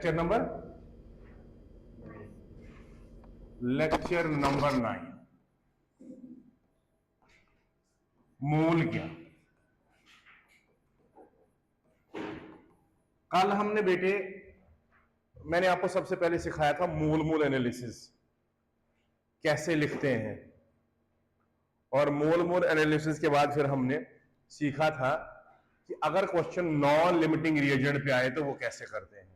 Lecture number 9। मोल क्या। कल हमने बेटे मैंने आपको सबसे पहले सिखाया था मोल एनालिसिस कैसे लिखते हैं, और मोल एनालिसिस के बाद फिर हमने सीखा था कि अगर क्वेश्चन नॉन लिमिटिंग रिएजेंट पे आए तो वो कैसे करते हैं।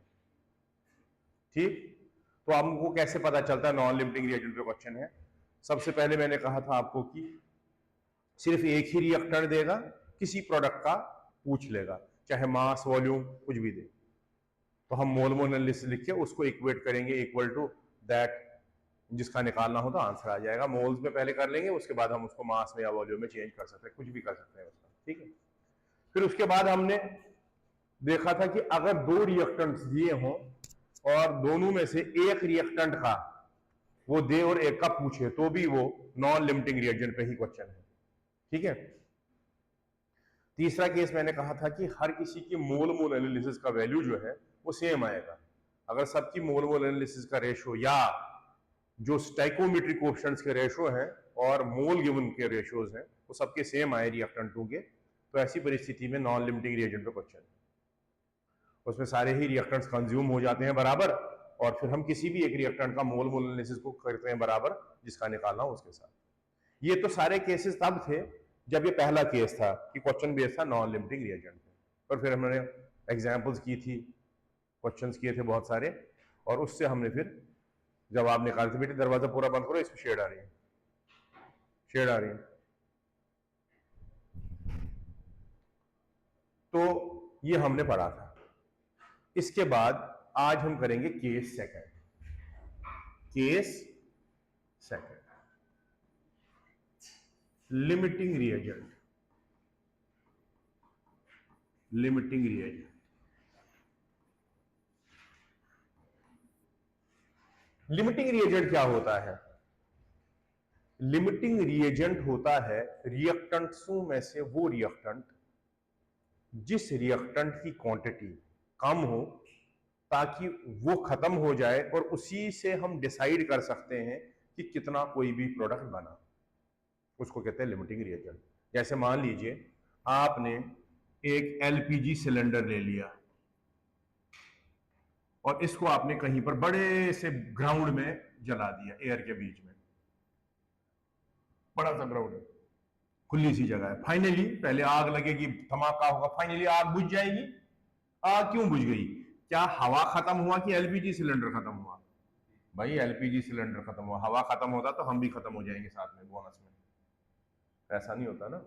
ठीक, तो हमको कैसे पता चलता है नॉन लिमिटिंग रिएजेंट पे क्वेश्चन है। सबसे पहले मैंने कहा था आपको कि सिर्फ एक ही रिएक्टेंट देगा, किसी प्रोडक्ट का पूछ लेगा, चाहे मास वॉल्यूम कुछ भी दे, तो हम मोल एनालिसिस लिख के उसको इक्वेट करेंगे इक्वल टू दैट, जिसका निकालना हो तो आंसर आ जाएगा। मोल्स में पहले कर लेंगे, उसके बाद हम उसको मास में या वॉल्यूम में चेंज कर सकते हैं, कुछ भी कर सकते हैं उसका। ठीक है, फिर उसके बाद हमने देखा था कि अगर दो रिएक्टेंट्स दिए हों और दोनों में से एक रिएक्टेंट का वो दे और एक का पूछे तो भी वो नॉन लिमिटिंग रिएजेंट पे ही क्वेश्चन है। ठीक है, तीसरा केस मैंने कहा था कि हर किसी की मोल एनालिसिस का वैल्यू जो है वो सेम आएगा। अगर सबकी मोल एनालिसिस का रेशो या जो स्टाइकोमेट्रिक कोएफिशिएंट्स के रेशो हैं और मोल गिवन के रेशोज हैं वो सबके सेम आए रिएक्टेंटों के, तो ऐसी परिस्थिति में नॉन लिमिटिंग रिएजेंट पे क्वेश्चन, उसमें सारे ही रिएक्टेंट्स कंज्यूम हो जाते हैं बराबर, और फिर हम किसी भी एक रिएक्टेंट का मोल एनालिसिस को करते हैं बराबर, जिसका निकालना हो उसके साथ। ये तो सारे केसेस तब थे जब ये पहला केस था कि क्वेश्चन बेस्ड था नॉन लिमिटिंग रिएजेंट पे, और फिर हमने एग्जांपल्स की थी, क्वेश्चंस किए थे बहुत सारे, और उससे हमने फिर जवाब निकाले थे। बेटे दरवाजा पूरा बंद करो, इसमें शेड आ रही है, शेड आ रही है। तो ये हमने पढ़ा था। इसके बाद आज हम करेंगे case second. Case second, limiting reagent. Limiting reagent, limiting reagent क्या होता है? लिमिटिंग रिएजेंट होता है रिएक्टेंट्सों में से वो रिएक्टेंट जिस रिएक्टेंट की क्वांटिटी कम हो ताकि वो खत्म हो जाए, और उसी से हम डिसाइड कर सकते हैं कि कितना कोई भी प्रोडक्ट बना, उसको कहते हैं लिमिटिंग रिएजेंट। जैसे मान लीजिए आपने एक एलपीजी सिलेंडर ले लिया और इसको आपने कहीं पर बड़े से ग्राउंड में जला दिया, एयर के बीच में, बड़ा सा ग्राउंड है, खुली सी जगह है। फाइनली पहले आग लगेगी, धमाका होगा, फाइनली आग बुझ जाएगी। आग क्यों बुझ गई? क्या हवा खत्म हुआ कि एलपीजी सिलेंडर खत्म हुआ? भाई एलपीजी सिलेंडर खत्म हुआ, हवा खत्म होता तो हम भी खत्म हो जाएंगे साथ में, बोनस में। ऐसा नहीं होता ना,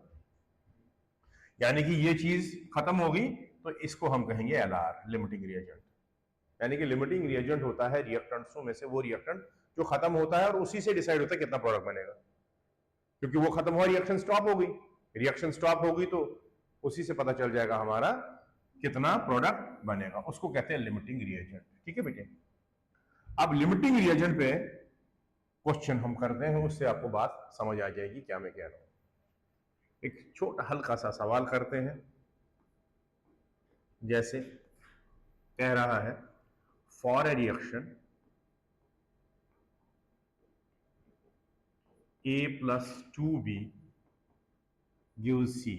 यानी कि ये चीज खत्म हो गई तो इसको हम कहेंगे एलआर, लिमिटिंग रिएजेंट। यानी कि लिमिटिंग रिएजेंट होता है रिएक्टेंट्सों में से वो रिएक्टेंट जो खत्म होता है और उसी से डिसाइड होता है कितना प्रोडक्ट बनेगा, क्योंकि वो खत्म हुआ, रिएक्शन स्टॉप हो गई। रिएक्शन स्टॉप हो गई तो उसी से पता चल जाएगा हमारा कितना प्रोडक्ट बनेगा, उसको कहते हैं लिमिटिंग रिएजेंट। ठीक है बेटे, अब लिमिटिंग रिएजेंट पे क्वेश्चन हम करते हैं, उससे आपको बात समझ आ जाएगी क्या मैं कह रहा हूं। एक छोटा हल्का सा सवाल करते हैं, जैसे कह रहा है for a reaction A+2B gives C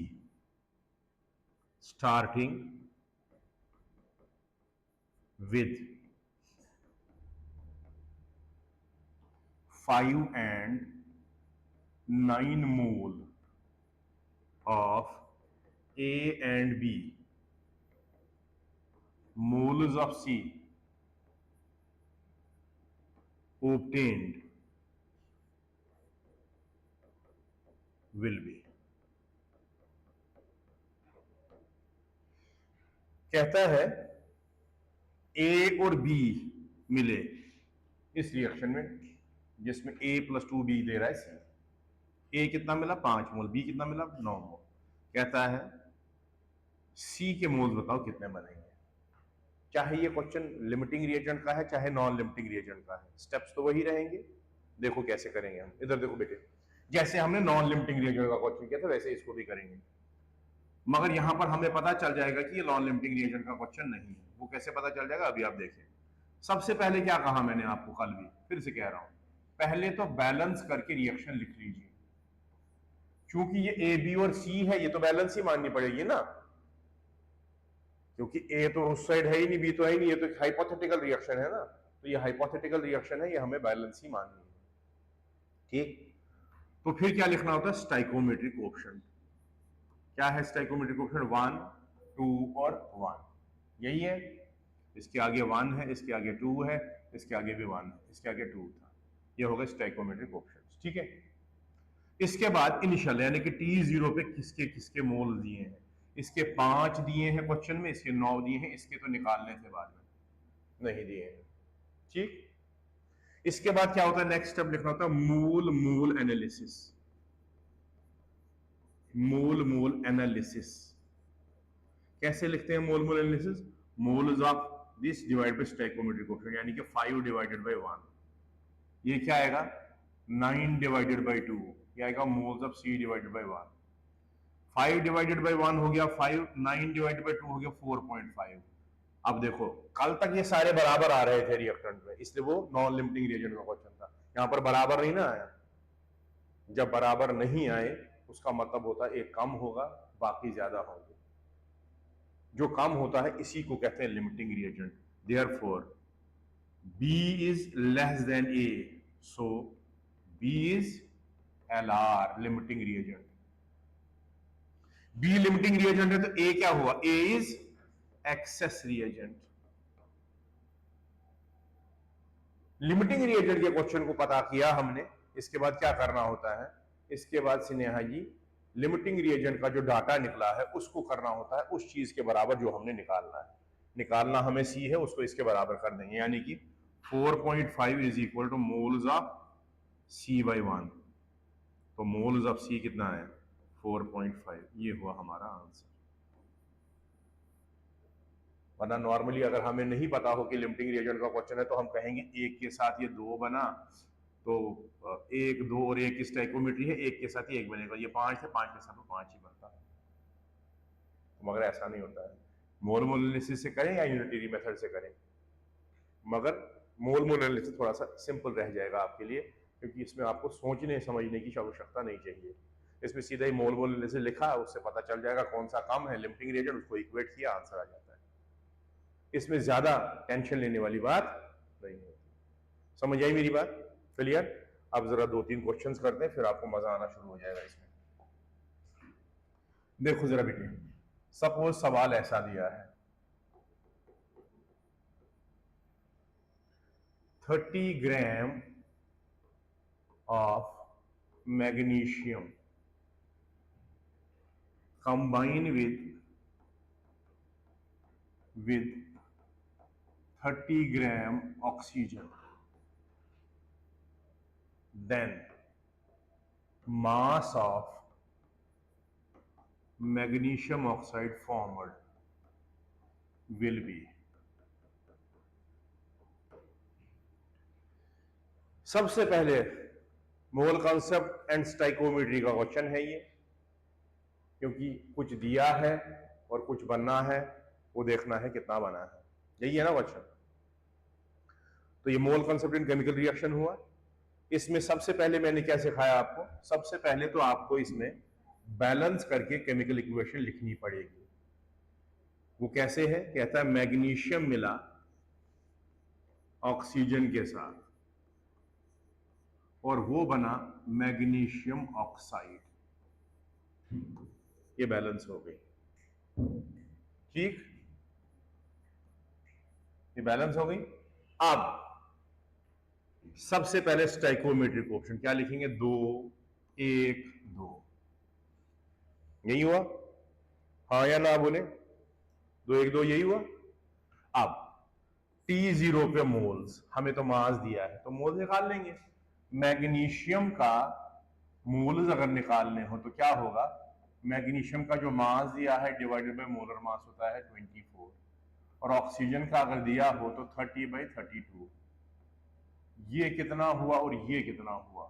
starting with 5 and 9 mole of A and B, moles of C obtained will be। कहता है A और B मिले इस रिएक्शन में जिसमें A+2B दे रहा है C। A कितना मिला? 5 मोल, B कितना मिला? 9 मोल। कहता है C के मोल्स बताओ कितने बनेंगे। चाहे ये क्वेश्चन लिमिटिंग रिएजेंट का है चाहे नॉन लिमिटिंग रिएजेंट का है, स्टेप्स तो वही रहेंगे। देखो कैसे करेंगे हम, इधर देखो बेटे, जैसे हमने नॉन लिमिटिंग रिएजेंट का क्वेश्चन किया था वैसे इसको भी करेंगे, मगर यहां पर हमें पता चल जाएगा कि ये नॉन लिमिटिंग रिएजेंट का क्वेश्चन नहीं है। वो कैसे पता चल जाएगा अभी आप देखें। सबसे पहले क्या कहा मैंने आपको कल भी, फिर से कह रहा हूं, पहले तो बैलेंस करके रिएक्शन लिख लीजिए। क्योंकि ये ए बी और सी है, ये तो बैलेंस ही माननी पड़ेगी ना, क्योंकि ए तो उस साइड है ही नहीं, बी तो है ही नहीं, ये तो हाइपोथेटिकल रिएक्शन है ना, तो ये हाइपोथेटिकल रिएक्शन है, ये हमें बैलेंस ही माननी है। ठीक, तो फिर क्या लिखना होता है, स्टाइकोमेट्रिक कोएफिशिएंट। क्या है स्टाइकोमेट्रिक कोएफिशिएंट, 1, 2 और 1, यही है। इसके आगे 1 है, इसके आगे 2 है, इसके आगे भी 1 है, इसके आगे 2 था, ये होगा स्टाइकोमेट्रिक कोएफिशिएंट। ठीक है, इसके बाद इनिशियल यानी कि T0 पे किसके किसके मोल दिए हैं, इसके 5 दिए हैं क्वेश्चन में, इसके 9 दिए हैं, इसके तो निकालने थे बाद में, नहीं दिए हैं। ठीक, इसके बाद क्या होता है, नेक्स्ट स्टेप लिखना होता है मूल मूल एनालिसिस। मूल मूल एनालिसिस कैसे लिखते हैं, मूल मूल analysis, moles of this divide by stoichiometric coefficient, यानी कि 5 डिवाइडेड बाय 1, ये क्या आएगा 9 डिवाइडेड बाय 2, ये आएगा moles of C divided by 1। 5 divided by 1 हो गया 5, 9 डिवाइडेड बाय 2 हो गया 4.5। अब देखो कल तक ये सारे बराबर आ रहे थे रिएक्टेंट में, इसलिए वो नॉन लिमिटिंग रिएजेंट का क्वेश्चन था। यहां पर बराबर नहीं ना आया, जब बराबर नहीं आए उसका मतलब होता है एक कम होगा बाकी ज्यादा होंगे, जो कम होता है इसी को कहते हैं limiting reagent. Therefore B is less than A, so B is LR, limiting reagent. B limiting reagent है तो A क्या हुआ, A is access reagent. Limiting reagent के क्वेश्चन को पता किया हमने, इसके बाद क्या करना होता है, इसके बाद स्नेहा जी लिमिटिंग रिएजेंट का जो डाटा निकला है उसको करना होता है उस चीज के बराबर जो हमने निकालना है। निकालना हमें C है, उसको इसके बराबर कर देंगे, यानी कि 4.5 is equal two moles of C by 1, तो मोल्स ऑफ C कितना है 4.5, ये हुआ हमारा आंसर। वरना नॉर्मली अगर हमें नहीं पता हो कि लिमिटिंग रिएजेंट का क्वेश्चन है तो हम कहेंगे एक के साथ ये 2 बना, तो 1 2 और 1 की स्टोइकोमेट्री है, एक के साथ ही 1 बनेगा, ये 5 है, 5 के साथ 5 ही बनता है, मगर ऐसा नहीं होता है। मोल मोल एनालिसिस से करें या यूनिटरी मेथड से करें, मगर मोल मोल एनालिसिस थोड़ा सा सिंपल रह जाएगा आपके लिए, क्योंकि इसमें आपको सोचने समझने की आवश्यकता नहीं चाहिए। इसमें सीधा ही मोल मोल एनालिसिस लिखा, उससे पता चल जाएगा कौन सा कम है, लिमिटिंग रिएजेंट, उसको इक्वेट किया, आंसर आ जाता है। इसमें ज्यादा टेंशन लेने वाली बात नहीं होती। समझ आई मेरी बात, क्लियर? अब जरा 2-3 क्वेश्चंस करते हैं, फिर आपको मजा आना शुरू हो जाएगा इसमें। देखो जरा बेटे, सपोज सवाल ऐसा दिया है, 30 gram of magnesium combine with 30 gram oxygen, then mass of magnesium oxide formed will be। सबसे पहले मोल कॉन्सेप्ट एंड स्टाइकोमेट्री का क्वेश्चन है ये, क्योंकि कुछ दिया है और कुछ बनना है, वो देखना है कितना बना है, यही है ना क्वेश्चन। तो ये mole concept in chemical reaction हुआ। इसमें सबसे पहले मैंने क्या सिखाया आपको, सबसे पहले तो आपको इसमें बैलेंस करके केमिकल इक्वेशन लिखनी पड़ेगी। वो कैसे है, कहता है मैग्नीशियम मिला ऑक्सीजन के साथ और वो बना मैग्नीशियम ऑक्साइड, ये बैलेंस हो गई। ठीक, ये बैलेंस हो गई। अब सबसे पहले स्टाइकोमेट्रिक ऑप्शन क्या लिखेंगे, 2 1 2, यही हुआ, हाँ या ना बोले, 2 1 2 यही हुआ। अब T0 पे मोल्स, हमें तो मास दिया है तो मोल्स निकाल लेंगे। मैग्नीशियम का मोल्स अगर निकालने हो तो क्या होगा, मैग्नीशियम का जो मास दिया है डिवाइडेड बाय मोलर मास होता है 24, और ऑक्सीजन का अगर दिया हो तो 30/32, ये कितना हुआ और ये कितना हुआ,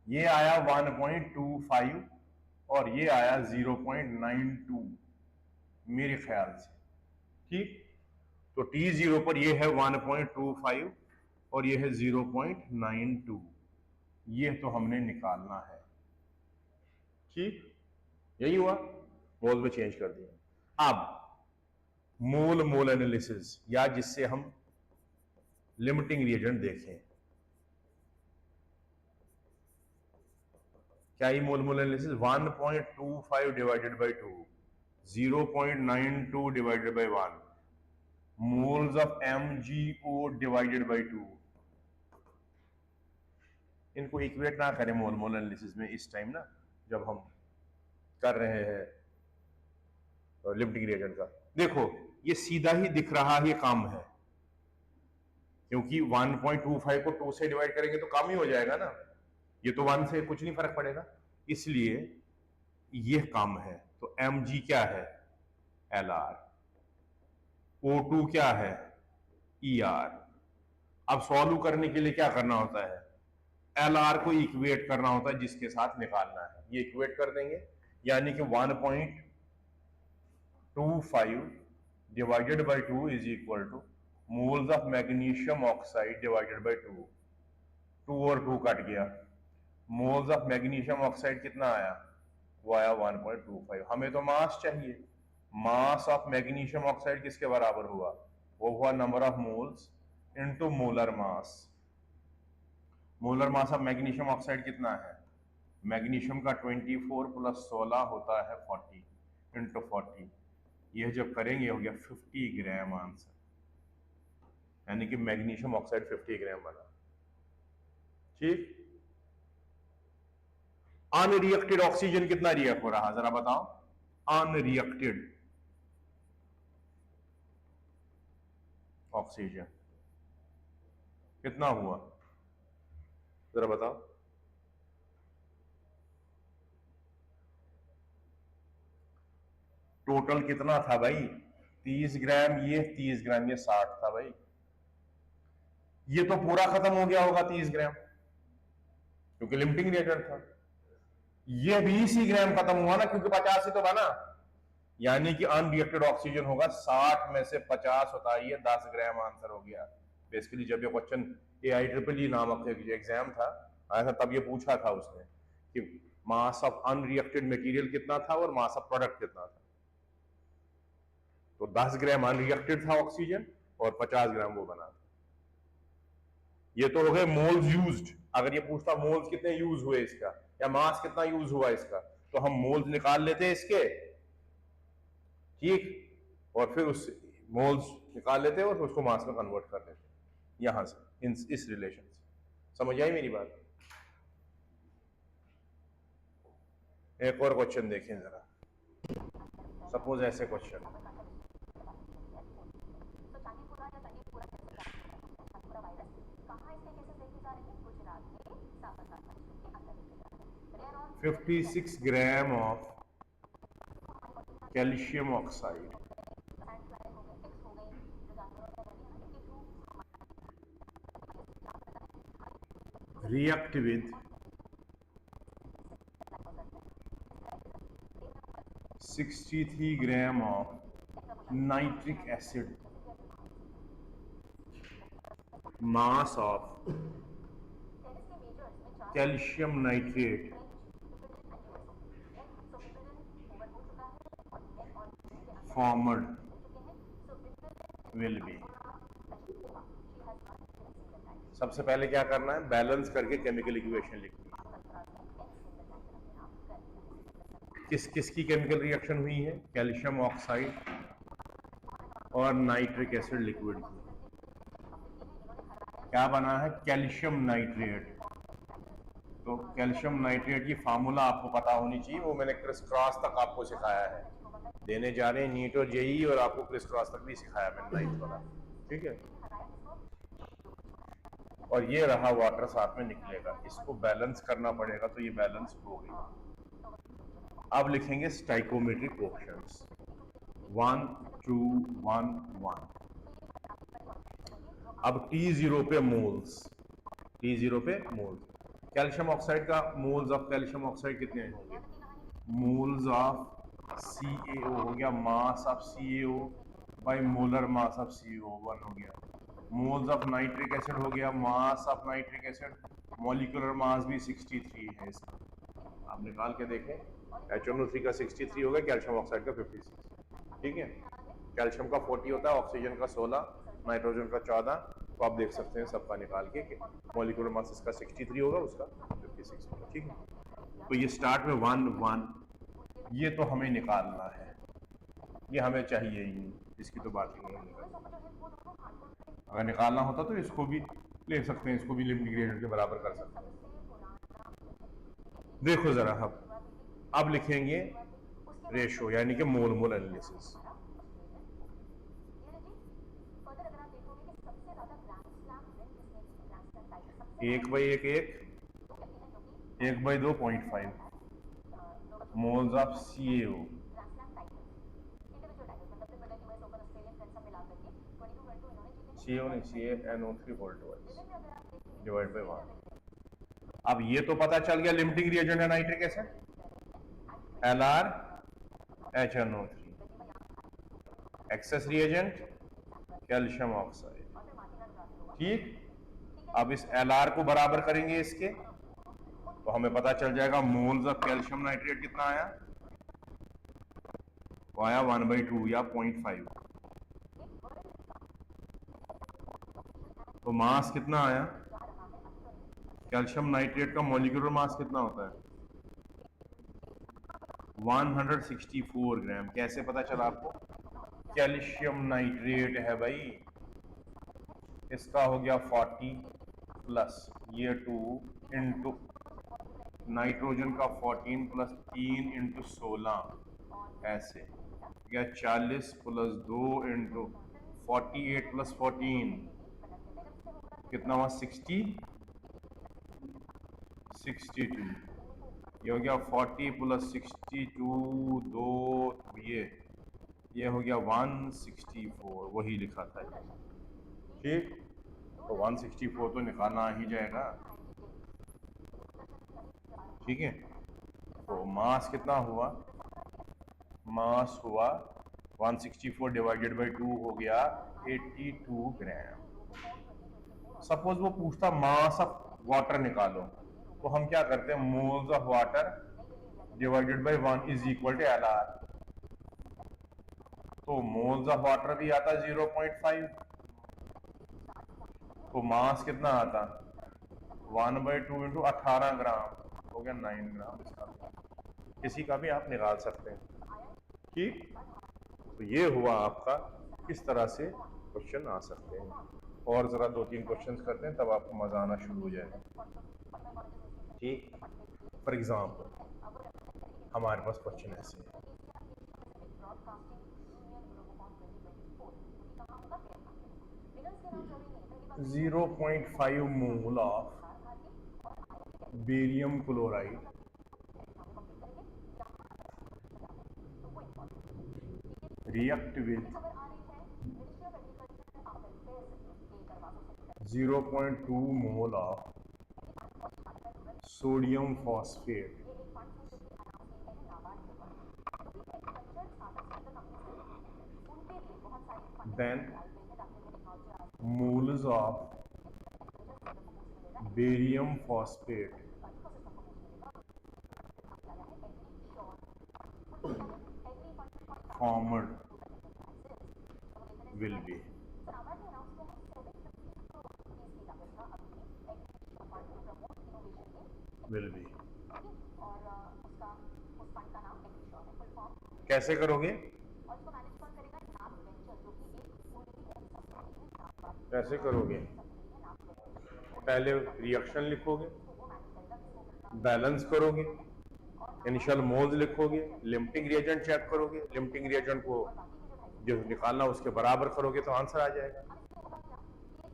ये आया 1.25 और ये आया 0.92 मेरे ख्याल से। ठीक, तो T0 पर ये है 1.25 और ये है 0.92, ये तो हमने निकालना है। ठीक, यही हुआ, मोल में चेंज कर दिया। अब मोल मोल एनालिसिस, या जिससे हम लिमिटिंग रिएजेंट देखें, क्या ये mole mole analysis 1.25 divided by 2, 0.92 divided by 1, moles of MgO divided by 2, इनको इक्वेट ना करें मोल मोल एनालिसिस में इस टाइम ना, जब हम कर रहे हैं लिमिटिंग रिएजेंट का। देखो ये सीधा ही दिख रहा ही काम है, क्योंकि 1.25 को 2 से डिवाइड करेंगे तो काम ही हो जाएगा ना, ये तो 1 से कुछ नहीं फर्क पड़ेगा, इसलिए ये काम है। तो Mg क्या है, Lr, O2 क्या है, Er। अब सॉल्व करने के लिए क्या करना होता है, Lr को इक्वेट करना होता है जिसके साथ निकालना है, ये इक्वेट कर देंगे, यानी कि 1.25 divided by 2 is equal two moles of magnesium oxide divided by 2, 2 और 2 कट गया, मोल्स ऑफ मैग्नीशियम ऑक्साइड कितना आया, वो आया 1.25। हमें तो मास चाहिए, मास ऑफ मैग्नीशियम ऑक्साइड किसके बराबर हुआ, वो हुआ number of moles into molar mass. Molar mass of magnesium oxide कितना है, मैग्नीशियम का 24 प्लस 16 होता है 40 इंटू 40, यह जब करेंगे हो गया 50 ग्राम आंसर, यानी कि मैग्नीशियम ऑक्साइड 50 ग्राम बना। ठीक, अनरिएक्टेड ऑक्सीजन कितना रिएक्ट हो रहा, जरा बताओ, अनरिएक्टेड ऑक्सीजन कितना हुआ, जरा बताओ। टोटल कितना था भाई, 30 ग्राम, ये 30 ग्राम, ये 60 था भाई, ये तो पूरा खत्म हो गया होगा 30 ग्राम, क्योंकि लिमिटिंग रिएजेंट था। ये भी इसी ग्राम खत्म हुआ ना, क्योंकि 50 ही तो बना, यानी कि अनरिएक्टेड ऑक्सीजन होगा 60 में से 50 उतारिए, 10 ग्राम आंसर हो गया। बेसिकली जब ये क्वेश्चन AIEEE नामक एक एग्जाम था आया था, तब ये पूछा था उसने कि मास ऑफ अनरिएक्टेड मटेरियल कितना था और मास ऑफ प्रोडक्ट कितना था, तो 10 ग्राम अनरिएक्टेड था ऑक्सीजन और 50 ग्राम वो बना था। ये तो हो गए मोल्स यूज्ड। अगर ये पूछता मोल्स कितने यूज हुए इसका, या मास कितना यूज हुआ इसका, तो हम मोल्स निकाल लेते इसके, ठीक, और फिर उस मोल्स निकाल लेते और उसको मास में कन्वर्ट कर लेते, यहां से इस रिलेशन से। समझ आई मेरी बात। एक और क्वेश्चन देखें जरा, सपोज ऐसे क्वेश्चन, है 56 gram of calcium oxide react with 63 gram of nitric acid, mass of calcium nitrate formed will be। सबसे पहले क्या करना है, बैलेंस करके केमिकल इक्वेशन लिखनी है। किस किस की केमिकल रिएक्शन हुई है, कैल्शियम ऑक्साइड और नाइट्रिक एसिड लिक्विड की। क्या बना है, कैल्शियम नाइट्रेट। तो कैल्शियम नाइट्रेट की फार्मूला आपको पता होनी चाहिए, वो मैंने क्रिस क्रॉस तक आपको सिखाया है, देने जा रहे हैं नीट और जेई, और आपको क्रिस क्रॉस तक भी सिखाया मैंने 9th वाला, ठीक है। और ये रहा वाटर साथ में निकलेगा, इसको बैलेंस करना पड़ेगा, तो ये बैलेंस हो गई। अब लिखेंगे स्टाइकोमेट्रिक कोएफिशिएंट्स 1 2 1 1। अब T0 पे मोल्स, T0 पे मोल्स, कैल्शियम ऑक्साइड का मोल्स ऑफ कैल्शियम ऑक्साइड कितने होंगे, मोल्स ऑफ CaO हो गया, mass of CaO by molar mass of CO1 हो गया, मोल्स ऑफ नाइट्रिक एसिड हो गया, mass of nitric acid, molecular mass भी 63 है इसका। आप निकाल के देखें, HNO3 का 63 होगा, कैल्शियम ऑक्साइड का 56। ठीक है, कैल्शियम का 40 होता है, ऑक्सीजन का 16, नाइट्रोजन का 14। तो आप देख सकते हैं सबका निकाल के कि मॉलिक्यूलर मास इसका 63 होगा, उसका 56 होगा। ठीक है, तो ये स्टार्ट में 1 1, ये तो हमें निकालना है, ये हमें चाहिए ही नहीं, इसकी तो बात ही नहीं है। अगर निकालना होता तो इसको भी ले सकते हैं, इसको भी लिमिटिंग ग्रेडियंट के बराबर कर सकते हैं। देखो जरा, अब लिखेंगे रेशो यानी कि मोल मोल एनालिसिस। एक बाई एक एक by 2.5 moles of CaO, CaO नहीं, CaNO3 वोल्ट डिवाइड बाई 1। अब ये तो पता चल गया लिमिटिंग रिएजेंट है nitric acid, Lr HNO3, access reagent calcium oxide. ठीक, अब इस Lr को बराबर करेंगे इसके, तो हमें पता चल जाएगा मोल्स ऑफ कैल्शियम नाइट्रेट कितना आया, वो आया 1/2 या 0.5। तो मास कितना आया, कैल्शियम नाइट्रेट का मॉलिक्यूलर मास कितना होता है, 164 ग्राम। कैसे पता चला आपको, कैल्शियम नाइट्रेट है भाई, इसका हो गया 40 प्लस ये 2 इंटू नाइट्रोजन का 14 प्लस 3 इंटू 16, ऐसे या 40 प्लस 2 इंटू 48 प्लस 14 कितना हुआ, 62। ये हो गया 40 प्लस 62, दो ये हो गया 164, वही लिखा था। ठीक, तो 164 तो निकालना ही जाएगा। ठीक है, तो मास कितना हुआ, मास हुआ 164 डिवाइडेड बाई 2 हो गया 82 ग्राम। सपोज वो पूछता मास ऑफ वाटर निकालो, तो हम क्या करते हैं, moles of water divided by 1 is equal to Lr। तो मोल्स ऑफ वाटर भी आता 0.5, तो मास कितना आता 1/2 इंटू 18 ग्राम, हो गया 9 ग्राम। इसका किसी का भी आप निकाल सकते हैं। ठीक, तो ये हुआ आपका किस तरह से क्वेश्चन आ सकते हैं। और जरा 2-3 क्वेश्चंस करते हैं, तब आपको मजा आना शुरू हो जाएगा। ठीक, फॉर एग्जाम्पल हमारे पास क्वेश्चन ऐसे है, 0.5 mole of barium chloride react with 0.2 mole of sodium phosphate, then moles of barium phosphate formed will be। कैसे करोगे, कैसे करोगे, पहले रिएक्शन लिखोगे, बैलेंस करोगे, इनिशियल मोल्स लिखोगे, लिमिटिंग रिएजेंट चेक करोगे, लिमिटिंग रिएजेंट को जो निकालना उसके बराबर करोगे तो आंसर आ जाएगा।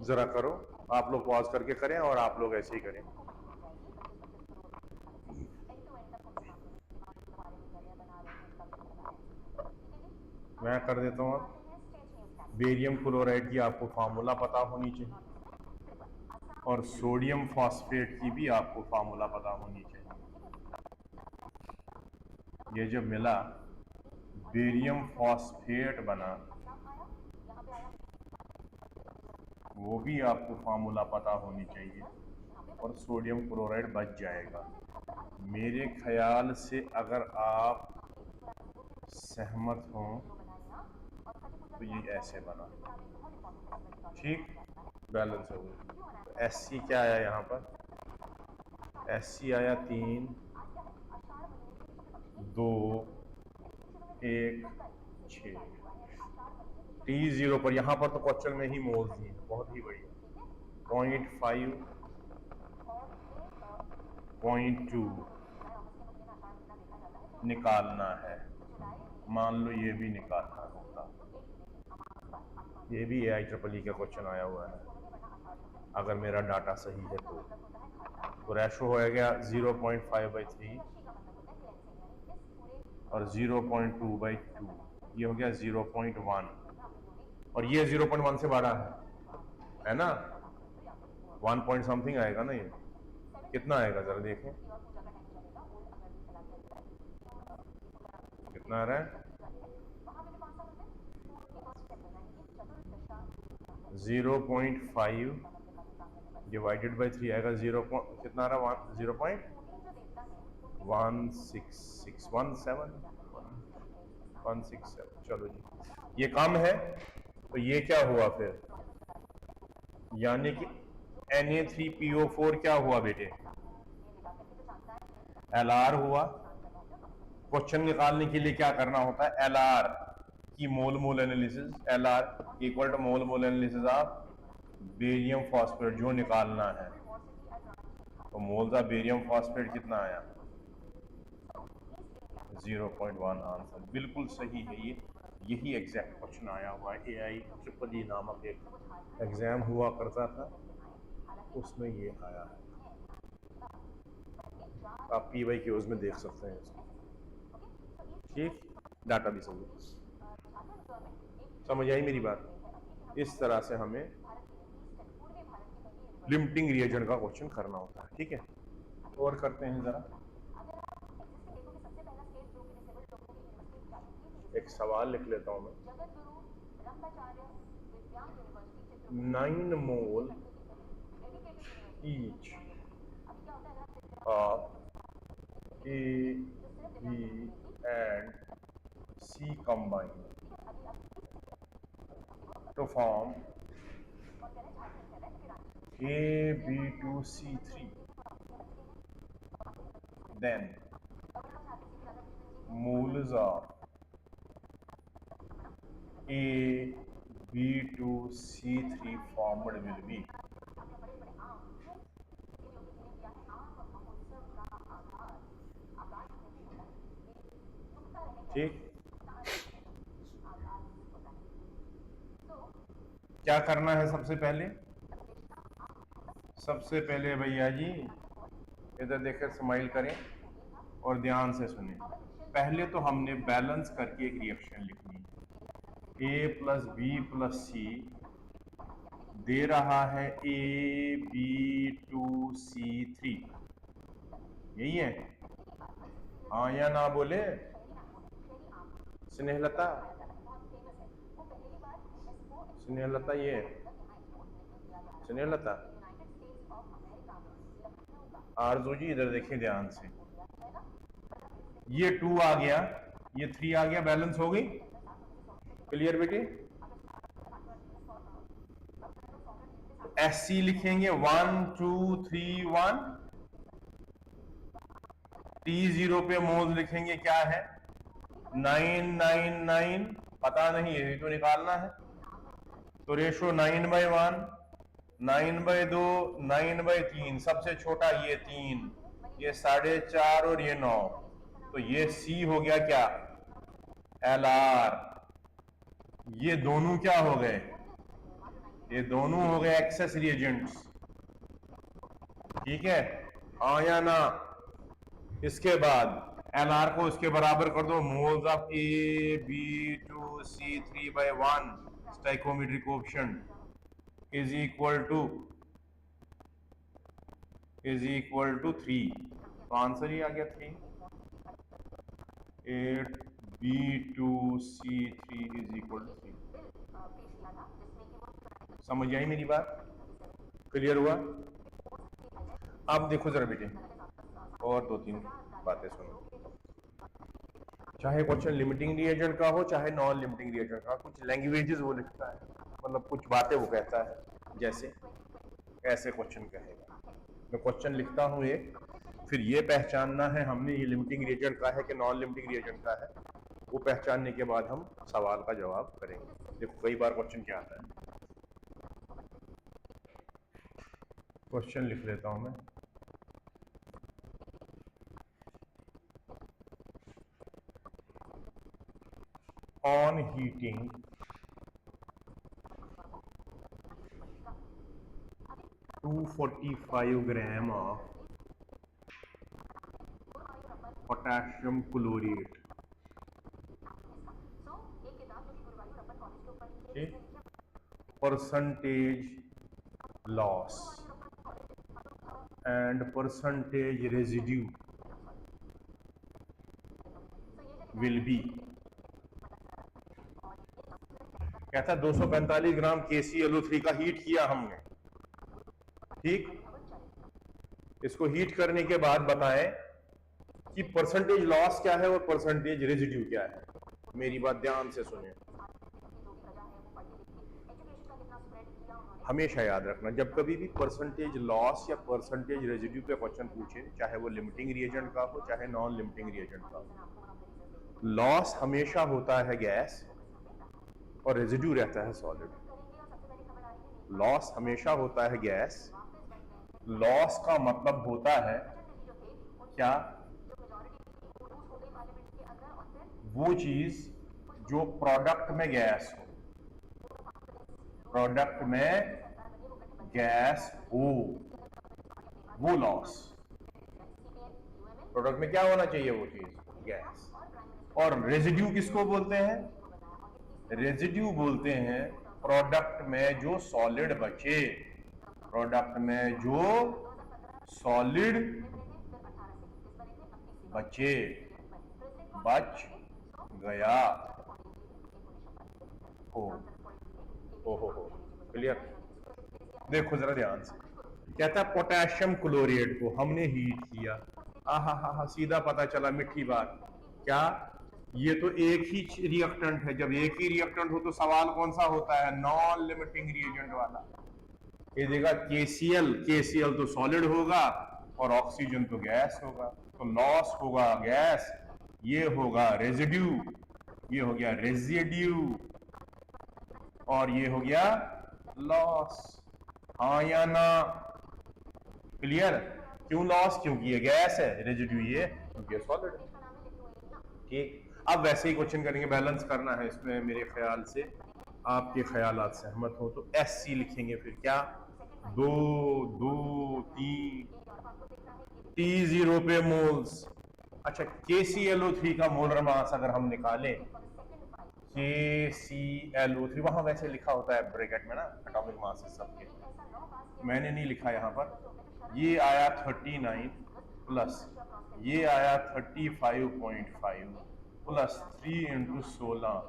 जरा करो, आप लोग पॉज करके करें और आप लोग ऐसे ही करें। मैं कर देता हूँ। अब बेरियम क्लोराइड की आपको फार्मूला पता होनी चाहिए और सोडियम फॉस्फेट की भी आपको फार्मूला पता होनी चाहिए। ये जब मिला बेरियम फॉस्फेट बना, वो भी आपको फार्मूला पता होनी चाहिए और सोडियम क्लोराइड बच जाएगा। मेरे ख्याल से अगर आप सहमत हों तो ये ऐसे बना, ठीक, बैलेंस हो गई। तो एस सी क्या आया यहाँ पर, एस सी आया 3 2 1 6। T0 पर यहाँ पर तो क्वेश्चन में ही मोल्स दिए, बहुत ही बढ़िया। 0.5 0.2 निकालना है। मान लो ये भी निकालना होगा, ये भी AIEEE का क्वेश्चन आया हुआ है अगर मेरा डाटा सही है तो रेशो हो गया 0.5/3 और 0.2/2, ये हो गया 0.1 और ये 0.1 से बड़ा है ना, 1 पॉइंट समथिंग आएगा ना। ये कितना आएगा जरा देखें, कितना आ रहा है, 0.5 डिवाइडेड बाई 3 आएगा 0 कितना आ रहा है, 0.167। चलो जी, ये कम है तो ये क्या हुआ फिर, यानी कि Na3PO4 क्या हुआ बेटे, LR हुआ। क्वेश्चन निकालने के लिए क्या करना होता है, LR की mole mole analysis, LR equal to mole mole analysis of barium phosphate जो निकालना है। तो मोल्स ऑफ बेरियम फॉस्फेट कितना आया, 0.1 आंसर बिल्कुल सही है। ये यही एग्जैक्ट क्वेश्चन आया हुआ है, AIEEE नामक एक एग्जाम हुआ करता था, उसमें ये आया है। आप PYQs में देख सकते हैं इसको, ठीक, डाटा भी सही है। समझ आई मेरी बात, इस तरह से हमें लिमिटिंग रिएजेंट का क्वेश्चन करना होता है, ठीक है। और करते हैं जरा, एक सवाल लिख लेता हूं मैं। 9 मोल each of A, B and C combined to form AB2C3, then moles of AB2C3 formed will be, ठीक। क्या करना है सबसे पहले भैया जी इधर देखकर स्माइल करें और ध्यान से सुने। पहले तो हमने बैलेंस करके एक रिएक्शन लिखनी है। A प्लस बी प्लस सी दे रहा है AB2C3, यही है, हाँ या ना बोले स्नेहलता, स्नेहलता, ये स्नेहलता, आरजू जी इधर देखिए ध्यान से, ये 2 आ गया, ये 3 आ गया, बैलेंस हो गई, क्लियर बेटे। SC लिखेंगे 1 2 3 1, T0 पे मोल्स लिखेंगे क्या है 999, पता नहीं ये तो निकालना है। तो रेशो 9/1, 9/2, 9/3, सबसे छोटा ये 3, ये 4.5 और ये 9, तो ये C हो गया क्या, LR। ये दोनों क्या हो गए, ये दोनों हो गए एक्सेस रिएजेंट्स, ठीक है, हाँ या ना। इसके बाद LR को इसके बराबर कर दो, moles of AB2C3/1 stoichiometric coefficient is equal to 3, तो आंसर ही आ गया 3। 8B2C3 is equal to 3। समझ आई मेरी बात? क्लियर हुआ? अब देखो जरा बेटे, और दो तीन बातें सुनो। चाहे क्वेश्चन लिमिटिंग रिएजेंट का हो चाहे नॉन लिमिटिंग रिएजेंट का, कुछ लैंग्वेजेस वो लिखता है, मतलब कुछ बातें वो कहता है, जैसे ऐसे क्वेश्चन कहेगा। मैं क्वेश्चन लिखता हूँ एक, फिर ये पहचानना है हमने ये लिमिटिंग रिएजेंट का है कि नॉन लिमिटिंग रिएजेंट का है, वो पहचानने के बाद हम सवाल का जवाब करेंगे। देखो कई बार क्वेश्चन क्या आता है, क्वेश्चन लिख लेता हूं मैं। On heating (245 grams of potassium chlorate) percentage loss and percentage residue will be, कहता है 245 ग्राम KClO3 का हीट किया हमने, ठीक। इसको हीट करने के बाद बताएं कि परसेंटेज लॉस क्या है और परसेंटेज रेजिड्यू क्या है। मेरी बात ध्यान से सुनिए, हमेशा याद रखना जब कभी भी परसेंटेज लॉस या परसेंटेज रेजिड्यू पे क्वेश्चन पूछे, चाहे वो लिमिटिंग रिएजेंट का हो चाहे नॉन लिमिटिंग रिएजेंट का हो, लॉस हमेशा होता है गैस और रेजिड्यू रहता है सॉलिड। लॉस हमेशा होता है गैस, लॉस का मतलब होता है क्या, वो चीज जो प्रोडक्ट में गैस हो, प्रोडक्ट में गैस हो वो लॉस। प्रोडक्ट में क्या होना चाहिए, वो चीज गैस। और रेजिड्यू किसको बोलते हैं, रेजिड्यू बोलते हैं प्रोडक्ट में जो सॉलिड बचे, प्रोडक्ट में जो सॉलिड बचे, बच गया हो। क्लियर? देखो जरा ध्यान से, कहता है पोटेशियम क्लोराइड को हमने हीट किया, हा, सीधा पता चला मीठी बात, क्या ये तो एक ही रिएक्टेंट है। जब एक ही रिएक्टेंट हो तो सवाल कौन सा होता है, नॉन लिमिटिंग रिएजेंट वाला। ये देखा KCl तो सॉलिड होगा और ऑक्सीजन तो गैस होगा, तो लॉस होगा गैस, ये होगा रेजिड्यू, ये हो गया रेजिड्यू और ये हो गया लॉस। हाँ या ना? क्लियर? क्यों लॉस? क्योंकि ये गैस है, रेजिड्यू ये क्योंकि ये सॉलिड है। ठीक, अब वैसे ही क्वेश्चन करेंगे, बैलेंस करना है इसमें। मेरे ख्याल से आपके ख्यालात सहमत हो तो SC लिखेंगे, फिर क्या 2 2 3 T0 पे मोल्स। अच्छा, KClO3 का मोलर मास अगर हम निकालें, KClO3 वहां वैसे लिखा होता है ब्रैकेट में ना, एटॉमिक मास सबके, मैंने नहीं लिखा यहाँ पर। ये आया 39 प्लस ये आया 35.5 प्लस 3 इंटू 16,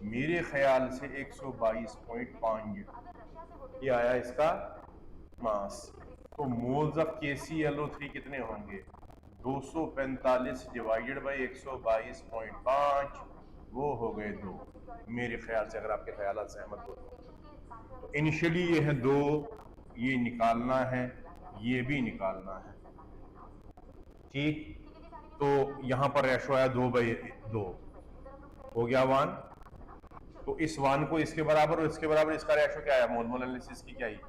मेरे ख्याल से 122.5 ये आया इसका मास। तो मोल्स ऑफ KClO3 कितने होंगे, 245 डिवाइडेड बाई 122.5, वो हो गए 2, मेरे ख्याल से, अगर आपके ख्याल सहमत हो तो। इनिशियली ये है 2, ये निकालना है, ये भी निकालना है, ठीक। तो यहां पर रेशो आया 2/2, हो गया 1। तो इस 1 को इसके बराबर और इसके बराबर, इसका रेशो क्या आया, मोल एनालिसिस की क्या है,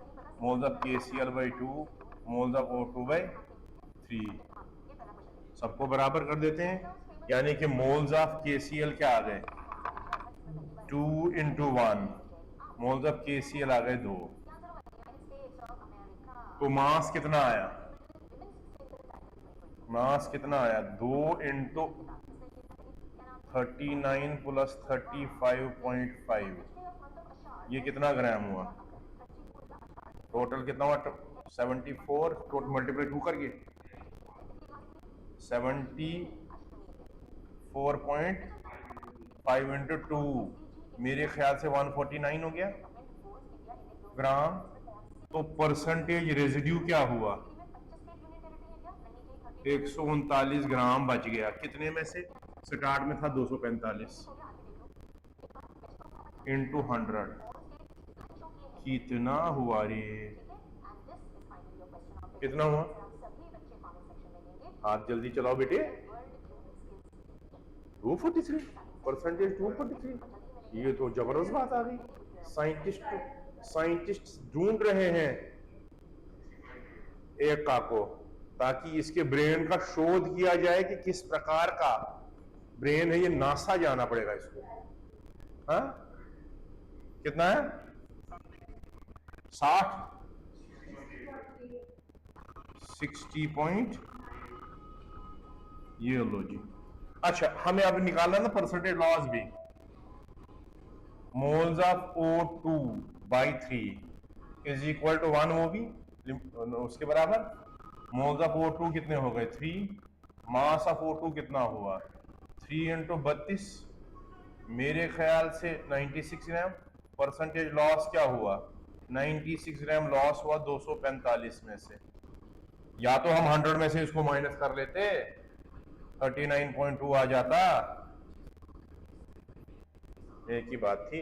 moles of KCl/2 moles of O2/3, सबको बराबर कर देते हैं, यानी कि मोल्स ऑफ KCl क्या आ गए, 2 इंटू 1, मोल्स ऑफ KCl आ गए 2। तो मास कितना आया, मास कितना आया, 2 इंटू 39 प्लस 35.5, ये कितना ग्राम हुआ, टोटल कितना हुआ, 74, टोटल मल्टीप्लाई 2 करके 74.5 इंटू 2, मेरे ख्याल से 149 हो गया। ग्राम, तो परसेंटेज रेजिड्यू क्या हुआ? 139 ग्राम बच गया। कितने में से? स्टार्ट में था 245 इंटू 100, कितना हुआ रे? कितना हुआ? हाथ जल्दी चलाओ बेटे। 243 परसेंटेज, 243। ये तो जबरदस्त बात आ गई। साइंटिस्ट ढूंढ रहे हैं एक का को, ताकि इसके ब्रेन का शोध किया जाए कि किस प्रकार का ब्रेन है। ये नासा जाना पड़ेगा इसको। हाँ, कितना है? 60 पॉइंट। ये लो जी। अच्छा, हमें अब निकालना ना परसेंटेज लॉस भी। Moles of O2 by 3 is equal to 1, वो भी उसके बराबर। मोल्स ऑफ O2 कितने हो गए? 3। मास ऑफ O2 कितना हुआ? 3 इंटू 32, मेरे ख्याल से 96 ग्राम। परसेंटेज लॉस क्या हुआ? 96 ग्राम लॉस हुआ 245 में से। या तो हम 100 में से इसको माइनस कर लेते, 39.2 आ जाता। एक ही बात थी।